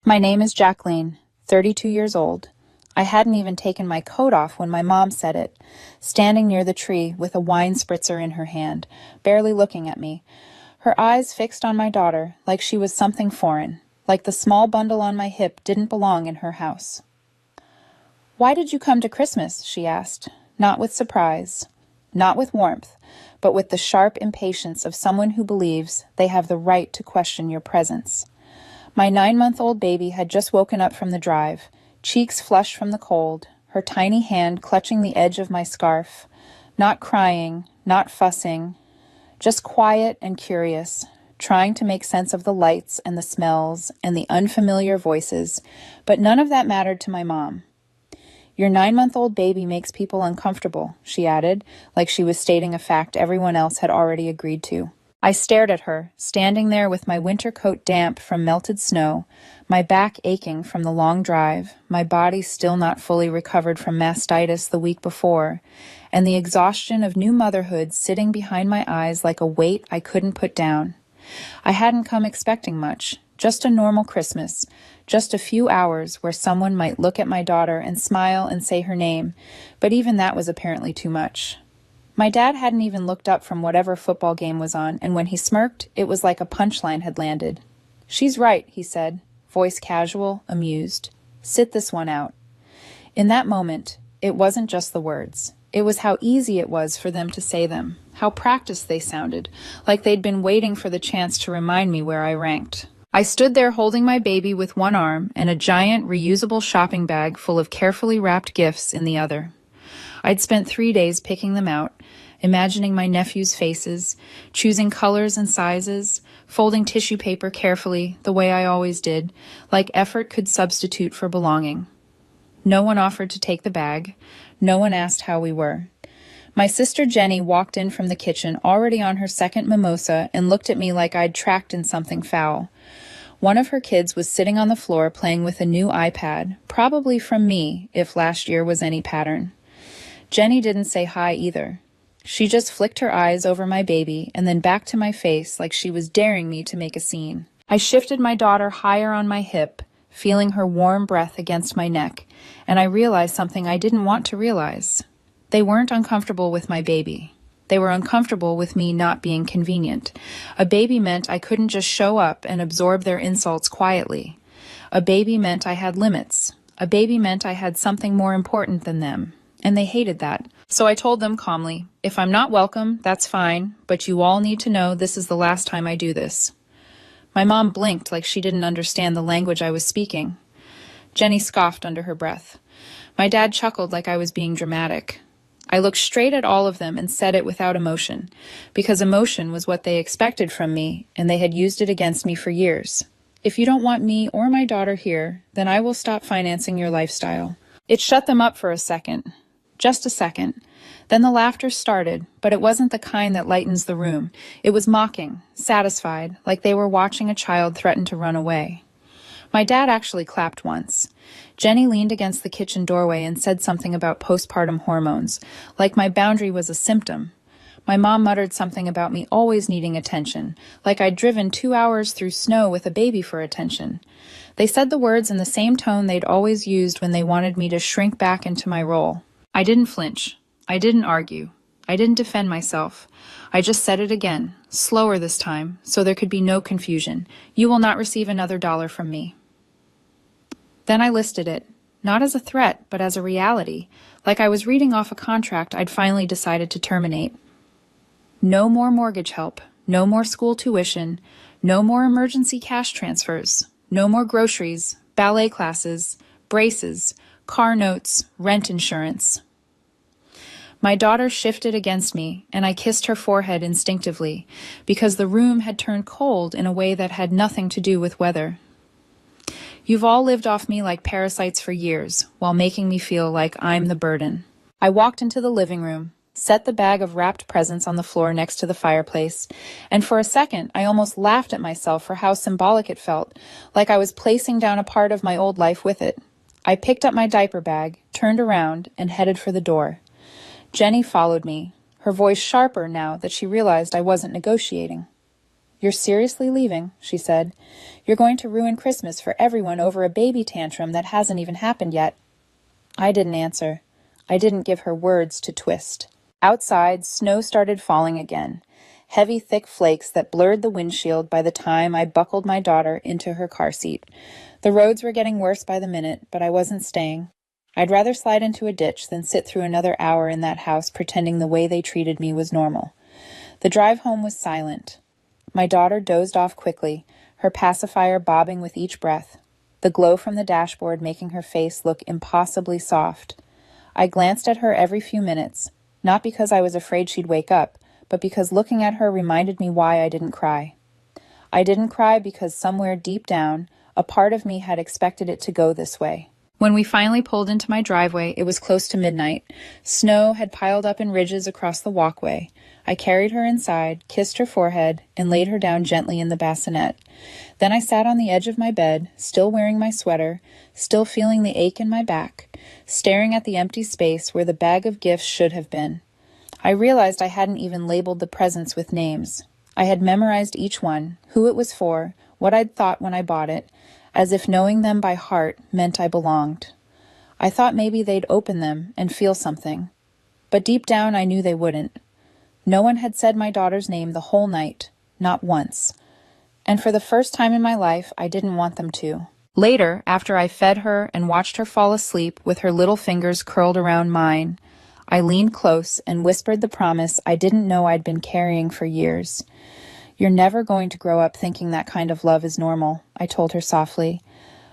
My name is Jacqueline, 32 years old. I hadn't even taken my coat off when my mom said it, standing near the tree with a wine spritzer in her hand, barely looking at me, her eyes fixed on my daughter like she was something foreign, like the small bundle on my hip didn't belong in her house. "Why did you come to Christmas?" she asked, not with surprise, not with warmth, but with the sharp impatience of someone who believes they have the right to question your presence. My 9-month-old baby had just woken up from the drive, cheeks flushed from the cold, her tiny hand clutching the edge of my scarf, not crying, not fussing, just quiet and curious, trying to make sense of the lights and the smells and the unfamiliar voices, but none of that mattered to my mom. "Your 9-month-old baby makes people uncomfortable," she added, like she was stating a fact everyone else had already agreed to. I stared at her, standing there with my winter coat damp from melted snow, my back aching from the long drive, my body still not fully recovered from mastitis the week before, and the exhaustion of new motherhood sitting behind my eyes like a weight I couldn't put down. I hadn't come expecting much, just a normal Christmas, just a few hours where someone might look at my daughter and smile and say her name, but even that was apparently too much. My dad hadn't even looked up from whatever football game was on, and when he smirked, it was like a punchline had landed. "She's right," he said, voice casual, amused. "Sit this one out." In that moment, it wasn't just the words. It was how easy it was for them to say them, how practiced they sounded, like they'd been waiting for the chance to remind me where I ranked. I stood there holding my baby with one arm and a giant reusable shopping bag full of carefully wrapped gifts in the other. I'd spent 3 days picking them out, imagining my nephews' faces, choosing colors and sizes, folding tissue paper carefully, the way I always did, like effort could substitute for belonging. No one offered to take the bag. No one asked how we were. My sister Jenny walked in from the kitchen already on her second mimosa and looked at me like I'd tracked in something foul. One of her kids was sitting on the floor playing with a new iPad, probably from me, if last year was any pattern. Jenny didn't say hi either. She just flicked her eyes over my baby and then back to my face like she was daring me to make a scene. I shifted my daughter higher on my hip, feeling her warm breath against my neck, and I realized something I didn't want to realize. They weren't uncomfortable with my baby. They were uncomfortable with me not being convenient. A baby meant I couldn't just show up and absorb their insults quietly. A baby meant I had limits. A baby meant I had something more important than them. And they hated that. So I told them calmly, "If I'm not welcome, that's fine, but you all need to know this is the last time I do this." My mom blinked like she didn't understand the language I was speaking. Jenny scoffed under her breath. My dad chuckled like I was being dramatic. I looked straight at all of them and said it without emotion, because emotion was what they expected from me, and they had used it against me for years. "If you don't want me or my daughter here, then I will stop financing your lifestyle." It shut them up for a second. Just a second. Then the laughter started, but it wasn't the kind that lightens the room. It was mocking, satisfied, like they were watching a child threaten to run away. My dad actually clapped once. Jenny leaned against the kitchen doorway and said something about postpartum hormones, like my boundary was a symptom. My mom muttered something about me always needing attention, like I'd driven 2 hours through snow with a baby for attention. They said the words in the same tone they'd always used when they wanted me to shrink back into my role. I didn't flinch. I didn't argue. I didn't defend myself. I just said it again, slower this time, so there could be no confusion. "You will not receive another dollar from me." Then I listed it, not as a threat, but as a reality, like I was reading off a contract I'd finally decided to terminate. No more mortgage help, no more school tuition, no more emergency cash transfers, no more groceries, ballet classes, braces, car notes, rent insurance. My daughter shifted against me, and I kissed her forehead instinctively, because the room had turned cold in a way that had nothing to do with weather. "You've all lived off me like parasites for years, while making me feel like I'm the burden." I walked into the living room, set the bag of wrapped presents on the floor next to the fireplace, and for a second I almost laughed at myself for how symbolic it felt, like I was placing down a part of my old life with it. I picked up my diaper bag, turned around, and headed for the door. Jenny followed me, her voice sharper now that she realized I wasn't negotiating. "You're seriously leaving," she said. "You're going to ruin Christmas for everyone over a baby tantrum that hasn't even happened yet." I didn't answer. I didn't give her words to twist. Outside, snow started falling again. Heavy, thick flakes that blurred the windshield by the time I buckled my daughter into her car seat. The roads were getting worse by the minute, but I wasn't staying. I'd rather slide into a ditch than sit through another hour in that house pretending the way they treated me was normal. The drive home was silent. My daughter dozed off quickly, her pacifier bobbing with each breath, the glow from the dashboard making her face look impossibly soft. I glanced at her every few minutes, not because I was afraid she'd wake up, but because looking at her reminded me why I didn't cry. I didn't cry because somewhere deep down, a part of me had expected it to go this way. When we finally pulled into my driveway, it was close to midnight. Snow had piled up in ridges across the walkway. I carried her inside, kissed her forehead, and laid her down gently in the bassinet. Then I sat on the edge of my bed, still wearing my sweater, still feeling the ache in my back, staring at the empty space where the bag of gifts should have been. I realized I hadn't even labeled the presents with names. I had memorized each one, who it was for, what I'd thought when I bought it, as if knowing them by heart meant I belonged. I thought maybe they'd open them and feel something. But deep down I knew they wouldn't. No one had said my daughter's name the whole night, not once. And for the first time in my life, I didn't want them to. Later, after I fed her and watched her fall asleep with her little fingers curled around mine, I leaned close and whispered the promise I didn't know I'd been carrying for years. "You're never going to grow up thinking that kind of love is normal," I told her softly.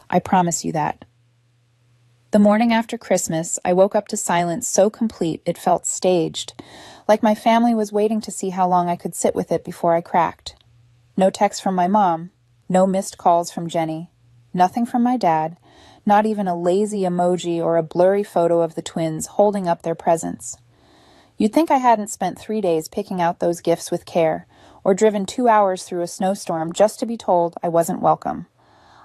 "I promise you that." The morning after Christmas, I woke up to silence so complete it felt staged, like my family was waiting to see how long I could sit with it before I cracked. No text from my mom, no missed calls from Jenny, nothing from my dad, not even a lazy emoji or a blurry photo of the twins holding up their presents. You'd think I hadn't spent 3 days picking out those gifts with care, or driven 2 hours through a snowstorm just to be told I wasn't welcome.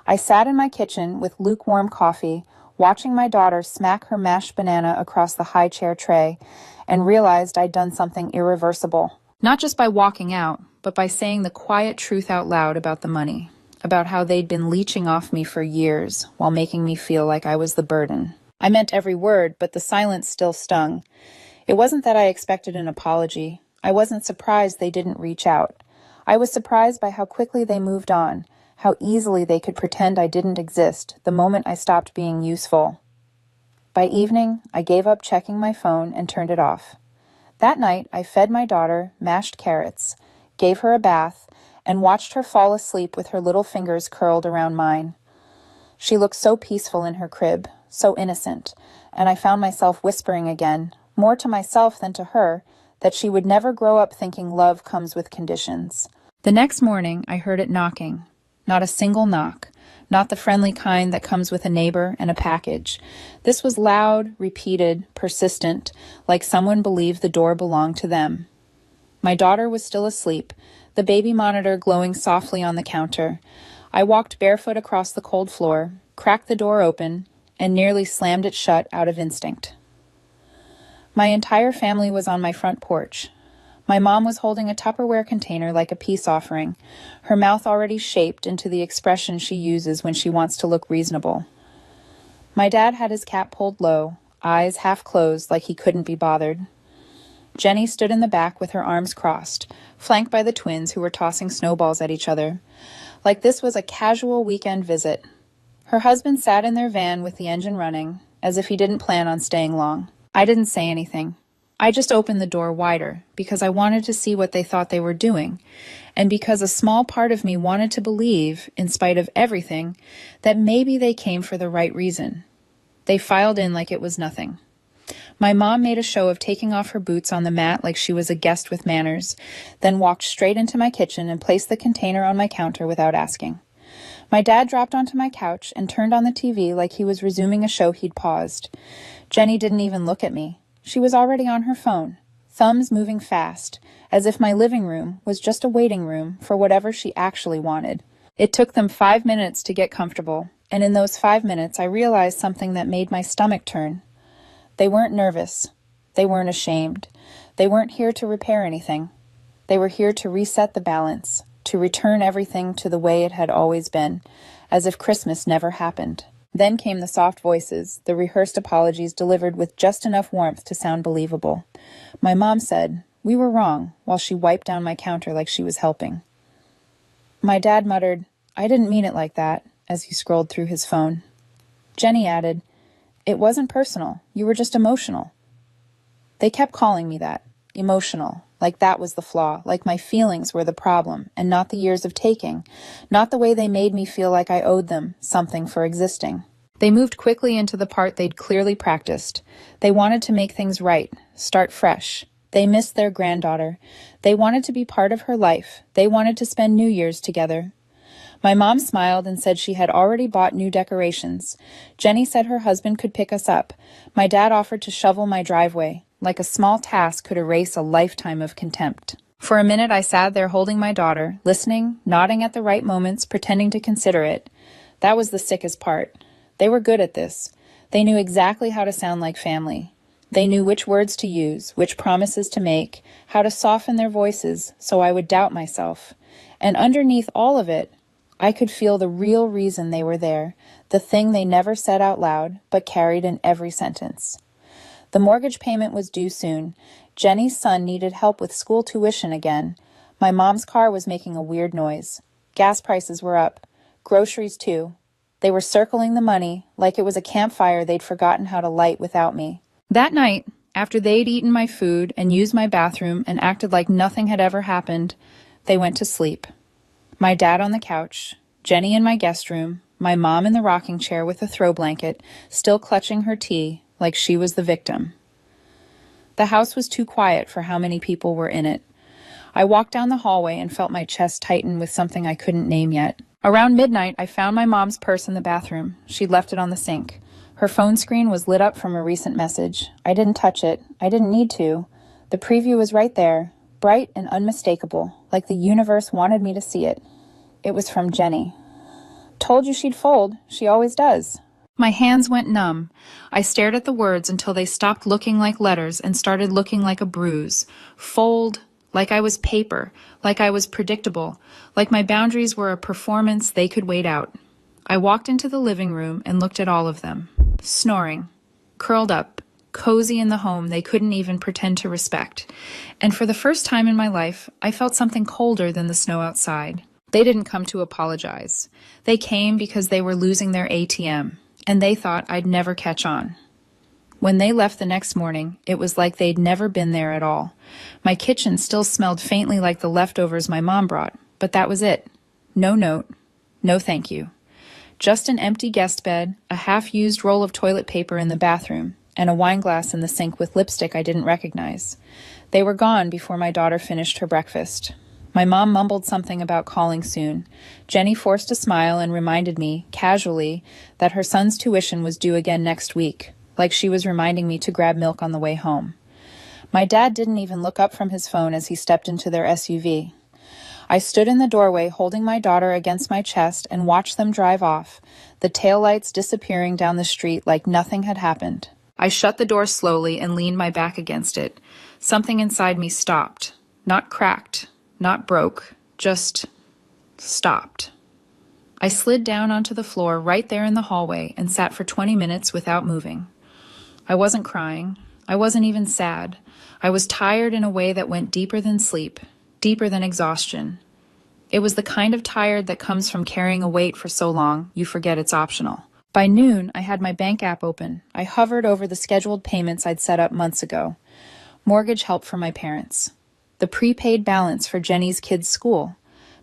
I sat in my kitchen with lukewarm coffee, watching my daughter smack her mashed banana across the high chair tray, and realized I'd done something irreversible. Not just by walking out, but by saying the quiet truth out loud about the money, about how they'd been leeching off me for years while making me feel like I was the burden. I meant every word, but the silence still stung. It wasn't that I expected an apology. I wasn't surprised they didn't reach out. I was surprised by how quickly they moved on, how easily they could pretend I didn't exist the moment I stopped being useful. By evening, I gave up checking my phone and turned it off. That night, I fed my daughter mashed carrots, gave her a bath, and watched her fall asleep with her little fingers curled around mine. She looked so peaceful in her crib, so innocent, and I found myself whispering again, more to myself than to her, that she would never grow up thinking love comes with conditions. The next morning, I heard it knocking. Not a single knock, not the friendly kind that comes with a neighbor and a package. This was loud, repeated, persistent, like someone believed the door belonged to them. My daughter was still asleep, the baby monitor glowing softly on the counter. I walked barefoot across the cold floor, cracked the door open, and nearly slammed it shut out of instinct. My entire family was on my front porch. My mom was holding a Tupperware container like a peace offering, her mouth already shaped into the expression she uses when she wants to look reasonable. My dad had his cap pulled low, eyes half closed like he couldn't be bothered. Jenny stood in the back with her arms crossed, flanked by the twins who were tossing snowballs at each other, like this was a casual weekend visit. Her husband sat in their van with the engine running, as if he didn't plan on staying long. I didn't say anything. I just opened the door wider because I wanted to see what they thought they were doing, and because a small part of me wanted to believe, in spite of everything, that maybe they came for the right reason. They filed in like it was nothing. My mom made a show of taking off her boots on the mat like she was a guest with manners, then walked straight into my kitchen and placed the container on my counter without asking. My dad dropped onto my couch and turned on the TV like he was resuming a show he'd paused. Jenny didn't even look at me. She was already on her phone, thumbs moving fast, as if my living room was just a waiting room for whatever she actually wanted. It took them 5 minutes to get comfortable, and in those 5 minutes I realized something that made my stomach turn. They weren't nervous. They weren't ashamed. They weren't here to repair anything. They were here to reset the balance, to return everything to the way it had always been, as if Christmas never happened. Then came the soft voices, the rehearsed apologies delivered with just enough warmth to sound believable. My mom said, "We were wrong," while she wiped down my counter like she was helping. My dad muttered, "I didn't mean it like that," as he scrolled through his phone. Jenny added, "It wasn't personal. You were just emotional." They kept calling me that, emotional, like that was the flaw, like my feelings were the problem, and not the years of taking, not the way they made me feel like I owed them something for existing. They moved quickly into the part they'd clearly practiced. They wanted to make things right, start fresh. They missed their granddaughter. They wanted to be part of her life. They wanted to spend New Year's together. My mom smiled and said she had already bought new decorations. Jenny said her husband could pick us up. My dad offered to shovel my driveway, like a small task could erase a lifetime of contempt. For a minute I sat there holding my daughter, listening, nodding at the right moments, pretending to consider it. That was the sickest part. They were good at this. They knew exactly how to sound like family. They knew which words to use, which promises to make, how to soften their voices so I would doubt myself. And underneath all of it, I could feel the real reason they were there, the thing they never said out loud, but carried in every sentence. The mortgage payment was due soon. Jenny's son needed help with school tuition again. My mom's car was making a weird noise. Gas prices were up. Groceries too. They were circling the money like it was a campfire they'd forgotten how to light without me. That night, after they'd eaten my food and used my bathroom and acted like nothing had ever happened, they went to sleep. My dad on the couch, Jenny in my guest room, my mom in the rocking chair with a throw blanket, still clutching her tea like she was the victim. The house was too quiet for how many people were in it. I walked down the hallway and felt my chest tighten with something I couldn't name yet. Around midnight, I found my mom's purse in the bathroom. She'd left it on the sink. Her phone screen was lit up from a recent message. I didn't touch it. I didn't need to. The preview was right there, bright and unmistakable, like the universe wanted me to see it. It was from Jenny. "Told you she'd fold. She always does." My hands went numb. I stared at the words until they stopped looking like letters and started looking like a bruise. Fold, like I was paper, like I was predictable, like my boundaries were a performance they could wait out. I walked into the living room and looked at all of them, snoring, curled up, cozy in the home they couldn't even pretend to respect. And for the first time in my life, I felt something colder than the snow outside. They didn't come to apologize. They came because they were losing their ATM, and they thought I'd never catch on. When they left the next morning, it was like they'd never been there at all. My kitchen still smelled faintly like the leftovers my mom brought, but that was it. No note, no thank you. Just an empty guest bed, a half-used roll of toilet paper in the bathroom, and a wine glass in the sink with lipstick I didn't recognize. They were gone before my daughter finished her breakfast. My mom mumbled something about calling soon. Jenny forced a smile and reminded me, casually, that her son's tuition was due again next week, like she was reminding me to grab milk on the way home. My dad didn't even look up from his phone as he stepped into their SUV. I stood in the doorway holding my daughter against my chest and watched them drive off, the taillights disappearing down the street like nothing had happened. I shut the door slowly and leaned my back against it. Something inside me stopped. Not cracked, not broke, just stopped. I slid down onto the floor right there in the hallway and sat for 20 minutes without moving. I wasn't crying. I wasn't even sad. I was tired in a way that went deeper than sleep, deeper than exhaustion. It was the kind of tired that comes from carrying a weight for so long you forget it's optional. By noon, I had my bank app open. I hovered over the scheduled payments I'd set up months ago. Mortgage help for my parents. The prepaid balance for Jenny's kids' school.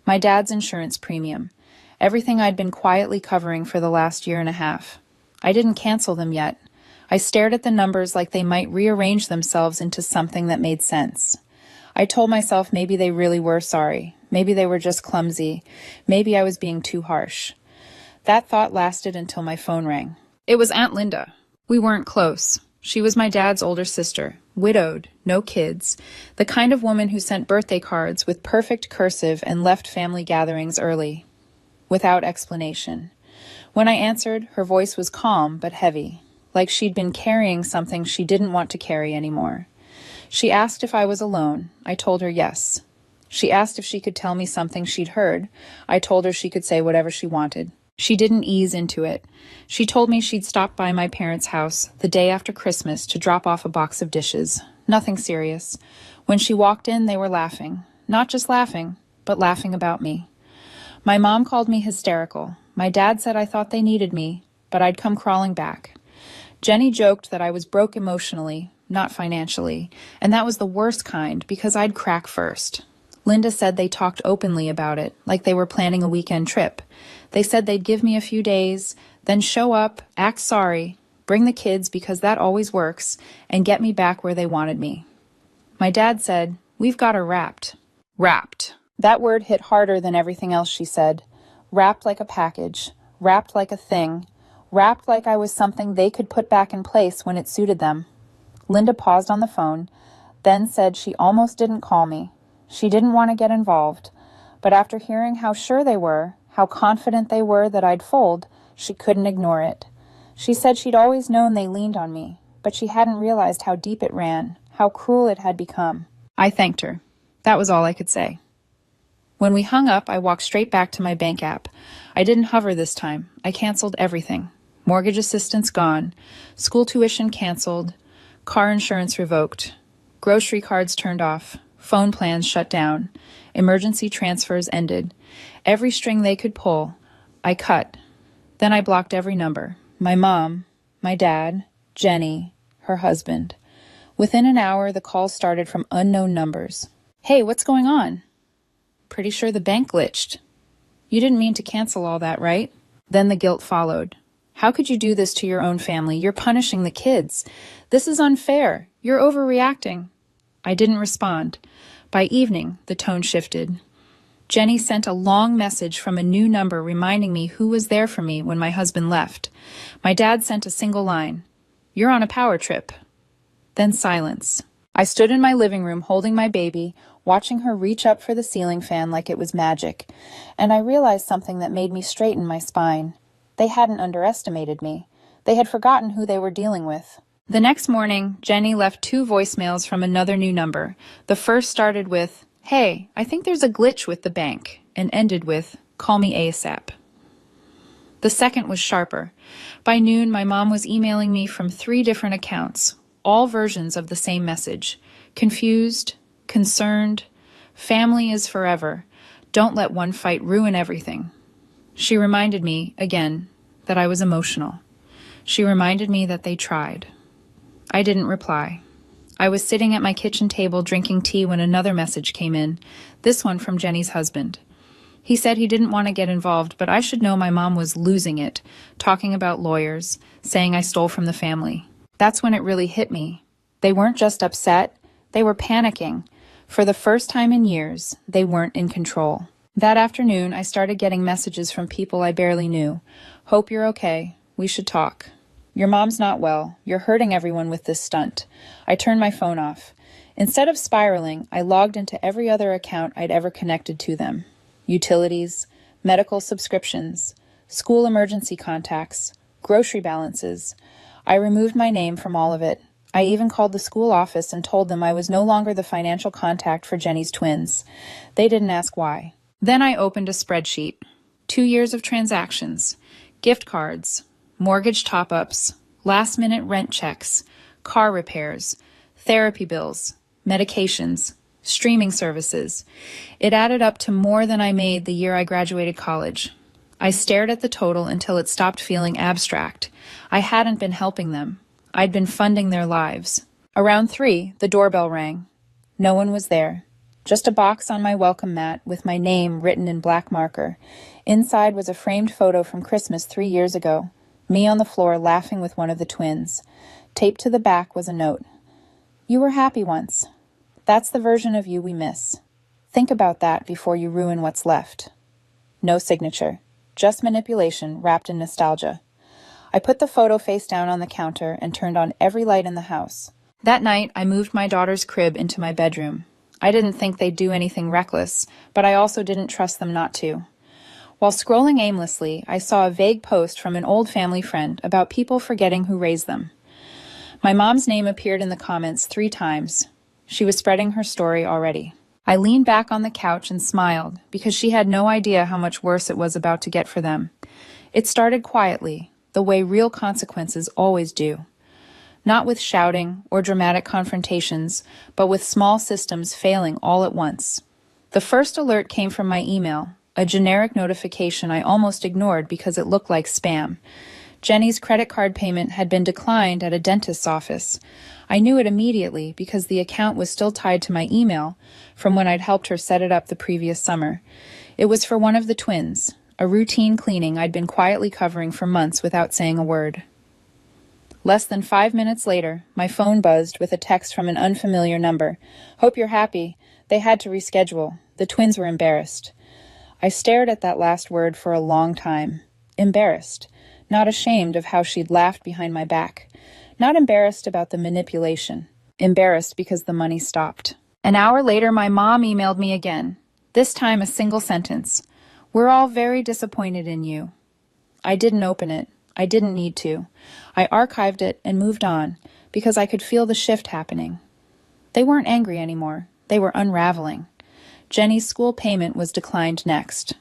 My dad's insurance premium. Everything I'd been quietly covering for the last year and a half. I didn't cancel them yet. I stared at the numbers like they might rearrange themselves into something that made sense. I told myself maybe they really were sorry. Maybe they were just clumsy. Maybe I was being too harsh. That thought lasted until my phone rang. It was Aunt Linda. We weren't close. She was my dad's older sister, widowed, no kids, the kind of woman who sent birthday cards with perfect cursive and left family gatherings early, without explanation. When I answered, her voice was calm but heavy, like she'd been carrying something she didn't want to carry anymore. She asked if I was alone. I told her yes. She asked if she could tell me something she'd heard. I told her she could say whatever she wanted. She didn't ease into it. She told me she'd stop by my parents' house the day after Christmas to drop off a box of dishes. Nothing serious. When she walked in, they were laughing. Not just laughing, but laughing about me. My mom called me hysterical. My dad said I thought they needed me, but I'd come crawling back. Jenny joked that I was broke emotionally, not financially, and that was the worst kind because I'd crack first. Linda said they talked openly about it, like they were planning a weekend trip. They said they'd give me a few days, then show up, act sorry, bring the kids because that always works, and get me back where they wanted me. My dad said, "We've got her wrapped." Wrapped. That word hit harder than everything else she said. Wrapped like a package, wrapped like a thing, wrapped like I was something they could put back in place when it suited them. Linda paused on the phone, then said she almost didn't call me. She didn't want to get involved, but after hearing how sure they were, how confident they were that I'd fold, she couldn't ignore it. She said she'd always known they leaned on me, but she hadn't realized how deep it ran, how cruel it had become. I thanked her. That was all I could say. When we hung up, I walked straight back to my bank app. I didn't hover this time. I canceled everything. Mortgage assistance gone. School tuition canceled. Car insurance revoked. Grocery cards turned off. Phone plans shut down. Emergency transfers ended. Every string they could pull, I cut. Then I blocked every number. My mom, my dad, Jenny, her husband. Within an hour, the calls started from unknown numbers. "Hey, what's going on?" "Pretty sure the bank glitched." "You didn't mean to cancel all that, right?" Then the guilt followed. "How could you do this to your own family? You're punishing the kids. This is unfair. You're overreacting." I didn't respond. By evening, the tone shifted. Jenny sent a long message from a new number reminding me who was there for me when my husband left. My dad sent a single line, "You're on a power trip." Then silence. I stood in my living room holding my baby, watching her reach up for the ceiling fan like it was magic, and I realized something that made me straighten my spine. They hadn't underestimated me. They had forgotten who they were dealing with. The next morning, Jenny left 2 voicemails from another new number. The first started with, "Hey, I think there's a glitch with the bank," and ended with, "Call me ASAP." The second was sharper. By noon, my mom was emailing me from 3 different accounts, all versions of the same message. Confused, concerned, family is forever. Don't let one fight ruin everything. She reminded me, again, that I was emotional. She reminded me that they tried. I didn't reply. I was sitting at my kitchen table drinking tea when another message came in, this one from Jenny's husband. He said he didn't want to get involved, but I should know my mom was losing it, talking about lawyers, saying I stole from the family. That's when it really hit me. They weren't just upset, they were panicking. For the first time in years, they weren't in control. That afternoon, I started getting messages from people I barely knew. "Hope you're okay. We should talk." "Your mom's not well. You're hurting everyone with this stunt." I turned my phone off. Instead of spiraling, I logged into every other account I'd ever connected to them. Utilities, medical subscriptions, school emergency contacts, grocery balances. I removed my name from all of it. I even called the school office and told them I was no longer the financial contact for Jenny's twins. They didn't ask why. Then I opened a spreadsheet. 2 years of transactions, gift cards, mortgage top-ups, last-minute rent checks, car repairs, therapy bills, medications, streaming services. It added up to more than I made the year I graduated college. I stared at the total until it stopped feeling abstract. I hadn't been helping them. I'd been funding their lives. Around 3, the doorbell rang. No one was there. Just a box on my welcome mat with my name written in black marker. Inside was a framed photo from Christmas 3 years ago. Me on the floor laughing with one of the twins. Taped to the back was a note. "You were happy once. That's the version of you we miss. Think about that before you ruin what's left." No signature. Just manipulation wrapped in nostalgia. I put the photo face down on the counter and turned on every light in the house. That night, I moved my daughter's crib into my bedroom. I didn't think they'd do anything reckless, but I also didn't trust them not to. While scrolling aimlessly, I saw a vague post from an old family friend about people forgetting who raised them. My mom's name appeared in the comments 3 times. She was spreading her story already. I leaned back on the couch and smiled because she had no idea how much worse it was about to get for them. It started quietly, the way real consequences always do. Not with shouting or dramatic confrontations, but with small systems failing all at once. The first alert came from my email, a generic notification I almost ignored because it looked like spam. Jenny's credit card payment had been declined at a dentist's office. I knew it immediately because the account was still tied to my email from when I'd helped her set it up the previous summer. It was for one of the twins, a routine cleaning I'd been quietly covering for months without saying a word. Less than 5 minutes later, my phone buzzed with a text from an unfamiliar number. "Hope you're happy. They had to reschedule. The twins were embarrassed." I stared at that last word for a long time. Embarrassed. Not ashamed of how she'd laughed behind my back. Not embarrassed about the manipulation. Embarrassed because the money stopped. An hour later, my mom emailed me again. This time a single sentence. "We're all very disappointed in you." I didn't open it. I didn't need to. I archived it and moved on because I could feel the shift happening. They weren't angry anymore. They were unraveling. Jenny's school payment was declined next.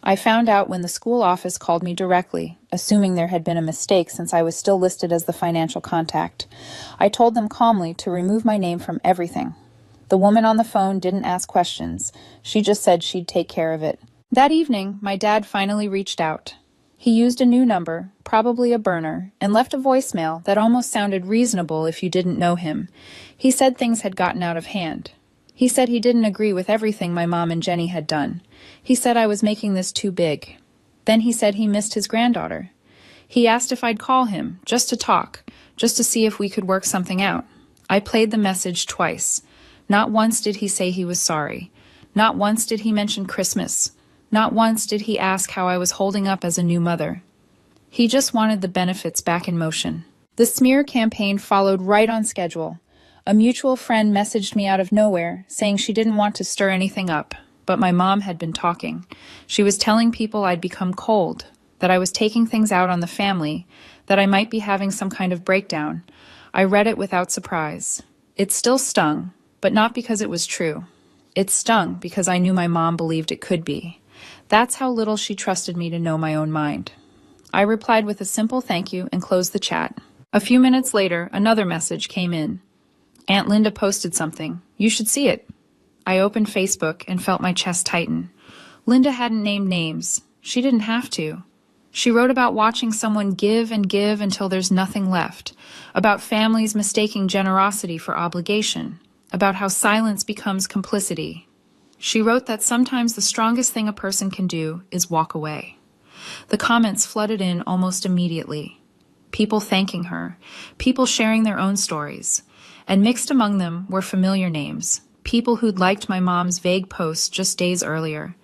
I found out when the school office called me directly, assuming there had been a mistake since I was still listed as the financial contact. I told them calmly to remove my name from everything. The woman on the phone didn't ask questions. She just said she'd take care of it. That evening, my dad finally reached out. He used a new number, probably a burner, and left a voicemail that almost sounded reasonable if you didn't know him. He said things had gotten out of hand. He said he didn't agree with everything my mom and Jenny had done. He said I was making this too big. Then he said he missed his granddaughter. He asked if I'd call him, just to talk, just to see if we could work something out. I played the message twice. Not once did he say he was sorry. Not once did he mention Christmas. Not once did he ask how I was holding up as a new mother. He just wanted the benefits back in motion. The smear campaign followed right on schedule. A mutual friend messaged me out of nowhere, saying she didn't want to stir anything up, but my mom had been talking. She was telling people I'd become cold, that I was taking things out on the family, that I might be having some kind of breakdown. I read it without surprise. It still stung, but not because it was true. It stung because I knew my mom believed it could be. That's how little she trusted me to know my own mind. I replied with a simple thank you and closed the chat. A few minutes later, another message came in. "Aunt Linda posted something. You should see it." I opened Facebook and felt my chest tighten. Linda hadn't named names. She didn't have to. She wrote about watching someone give and give until there's nothing left, about families mistaking generosity for obligation, about how silence becomes complicity. She wrote that sometimes the strongest thing a person can do is walk away. The comments flooded in almost immediately. People thanking her, people sharing their own stories, and mixed among them were familiar names, people who'd liked my mom's vague posts just days earlier.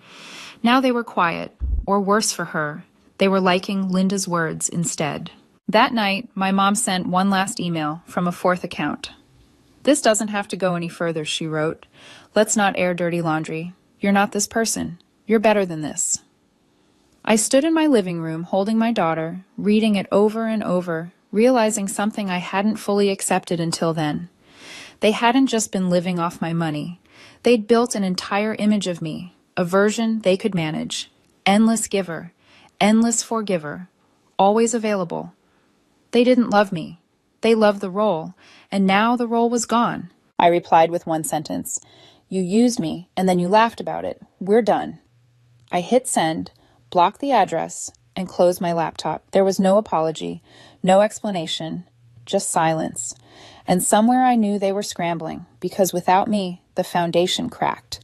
Now they were quiet, or worse for her, they were liking Linda's words instead. That night, my mom sent one last email from a fourth account. "This doesn't have to go any further," she wrote. "Let's not air dirty laundry. You're not this person. You're better than this." I stood in my living room holding my daughter, reading it over and over, realizing something I hadn't fully accepted until then. They hadn't just been living off my money. They'd built an entire image of me, a version they could manage. Endless giver, endless forgiver, always available. They didn't love me. They loved the role, and now the role was gone. I replied with one sentence. "You used me, and then you laughed about it. We're done." I hit send, blocked the address, and closed my laptop. There was no apology, no explanation, just silence. And somewhere I knew they were scrambling, because without me, the foundation cracked.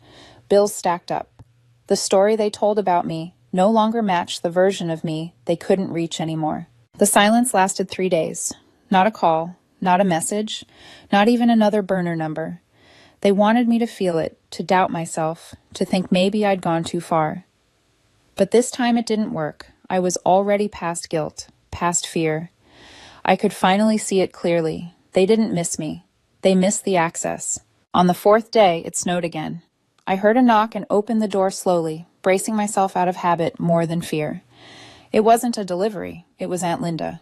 Bills stacked up. The story they told about me no longer matched the version of me they couldn't reach anymore. The silence lasted 3 days. Not a call, not a message, not even another burner number. They wanted me to feel it, to doubt myself, to think maybe I'd gone too far. But this time it didn't work. I was already past guilt, past fear. I could finally see it clearly. They didn't miss me. They missed the access. On the 4th day, it snowed again. I heard a knock and opened the door slowly, bracing myself out of habit more than fear. It wasn't a delivery. It was Aunt Linda.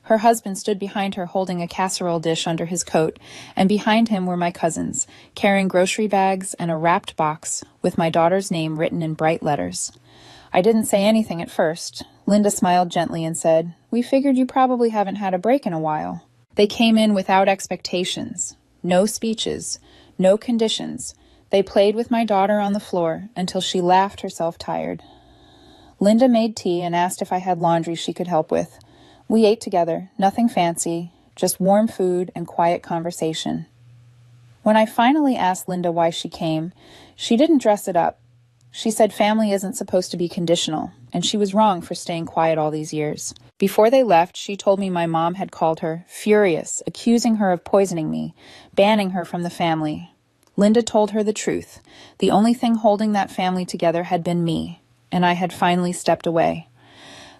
Her husband stood behind her holding a casserole dish under his coat, and behind him were my cousins, carrying grocery bags and a wrapped box with my daughter's name written in bright letters. I didn't say anything at first. Linda smiled gently and said, "We figured you probably haven't had a break in a while." They came in without expectations. No speeches. No conditions. They played with my daughter on the floor until she laughed herself tired. Linda made tea and asked if I had laundry she could help with. We ate together, nothing fancy, just warm food and quiet conversation. When I finally asked Linda why she came, she didn't dress it up. She said family isn't supposed to be conditional, and she was wrong for staying quiet all these years. Before they left, she told me my mom had called her, furious, accusing her of poisoning me, banning her from the family. Linda told her the truth. The only thing holding that family together had been me, and I had finally stepped away.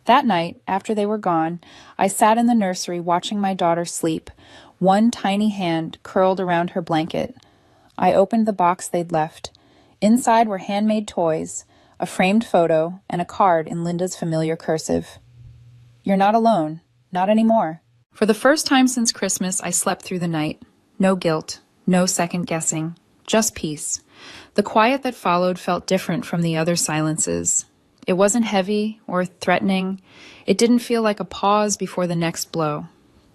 That night, after they were gone, I sat in the nursery watching my daughter sleep, one tiny hand curled around her blanket. I opened the box they'd left. Inside were handmade toys, a framed photo, and a card in Linda's familiar cursive. "You're not alone. Not anymore." For the first time since Christmas, I slept through the night. No guilt, no second guessing, just peace. The quiet that followed felt different from the other silences. It wasn't heavy or threatening. It didn't feel like a pause before the next blow.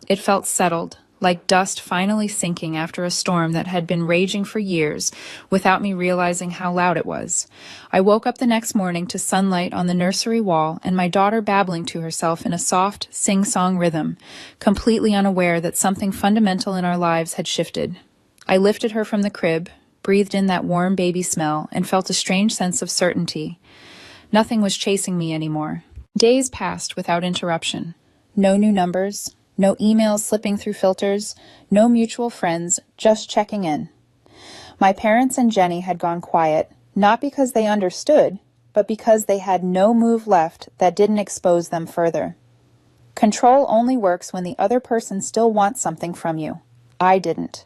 It felt settled, like dust finally sinking after a storm that had been raging for years without me realizing how loud it was. I woke up the next morning to sunlight on the nursery wall and my daughter babbling to herself in a soft, sing-song rhythm, completely unaware that something fundamental in our lives had shifted. I lifted her from the crib, breathed in that warm baby smell, and felt a strange sense of certainty. Nothing was chasing me anymore. Days passed without interruption. No new numbers. No emails slipping through filters, no mutual friends, just checking in. My parents and Jenny had gone quiet, not because they understood, but because they had no move left that didn't expose them further. Control only works when the other person still wants something from you. I didn't.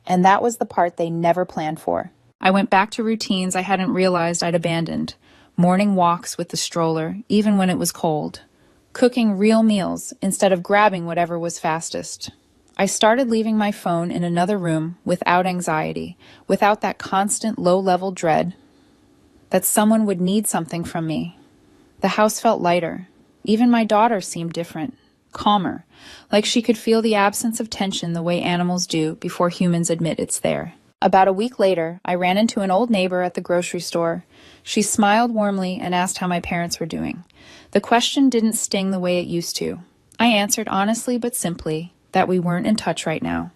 And that was the part they never planned for. I went back to routines I hadn't realized I'd abandoned. Morning walks with the stroller, even when it was cold. Cooking real meals instead of grabbing whatever was fastest. I started leaving my phone in another room without anxiety, without that constant low-level dread that someone would need something from me. The house felt lighter. Even my daughter seemed different, calmer, like she could feel the absence of tension the way animals do before humans admit it's there. About a week later, I ran into an old neighbor at the grocery store. She smiled warmly and asked how my parents were doing. The question didn't sting the way it used to. I answered honestly but simply that we weren't in touch right now.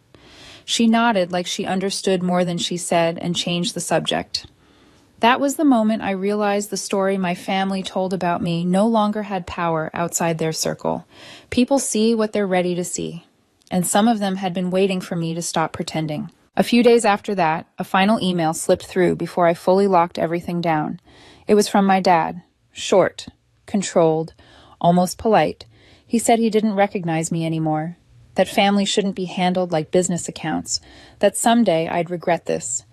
She nodded like she understood more than she said and changed the subject. That was the moment I realized the story my family told about me no longer had power outside their circle. People see what they're ready to see, and some of them had been waiting for me to stop pretending. A few days after that, a final email slipped through before I fully locked everything down. It was from my dad. Short, controlled, almost polite. He said he didn't recognize me anymore, that family shouldn't be handled like business accounts, that someday I'd regret this.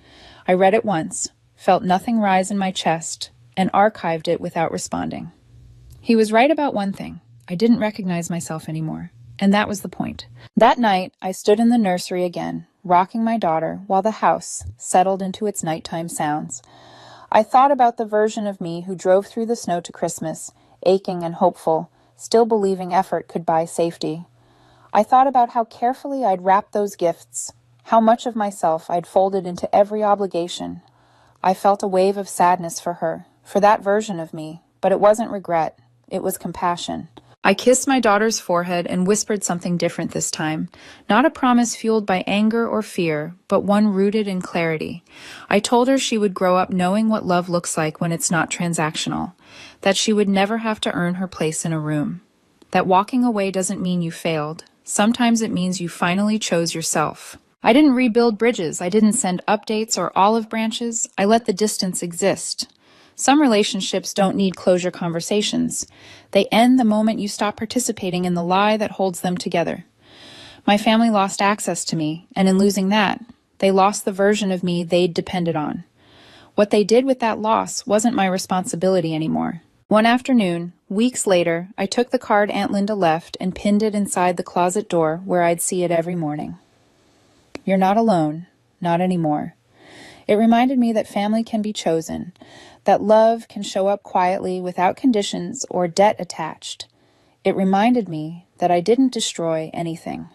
I read it once, felt nothing rise in my chest, and archived it without responding. He was right about one thing. I didn't recognize myself anymore, and that was the point. That night, I stood in the nursery again, rocking my daughter while the house settled into its nighttime sounds. I thought about the version of me who drove through the snow to Christmas, aching and hopeful, still believing effort could buy safety. I thought about how carefully I'd wrapped those gifts, how much of myself I'd folded into every obligation. I felt a wave of sadness for her, for that version of me, but it wasn't regret, it was compassion. I kissed my daughter's forehead and whispered something different this time. Not a promise fueled by anger or fear, but one rooted in clarity. I told her she would grow up knowing what love looks like when it's not transactional, that she would never have to earn her place in a room, that walking away doesn't mean you failed. Sometimes it means you finally chose yourself. I didn't rebuild bridges. I didn't send updates or olive branches. I let the distance exist. Some relationships don't need closure conversations. They end the moment you stop participating in the lie that holds them together. My family lost access to me, and in losing that, they lost the version of me they'd depended on. What they did with that loss wasn't my responsibility anymore. One afternoon, weeks later, I took the card Aunt Linda left and pinned it inside the closet door where I'd see it every morning. You're not alone, not anymore. It reminded me that family can be chosen, that love can show up quietly without conditions or debt attached. It reminded me that I didn't destroy anything.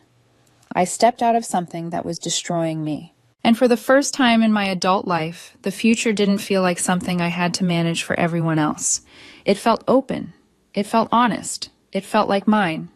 I stepped out of something that was destroying me. And for the first time in my adult life, the future didn't feel like something I had to manage for everyone else. It felt open. It felt honest. It felt like mine.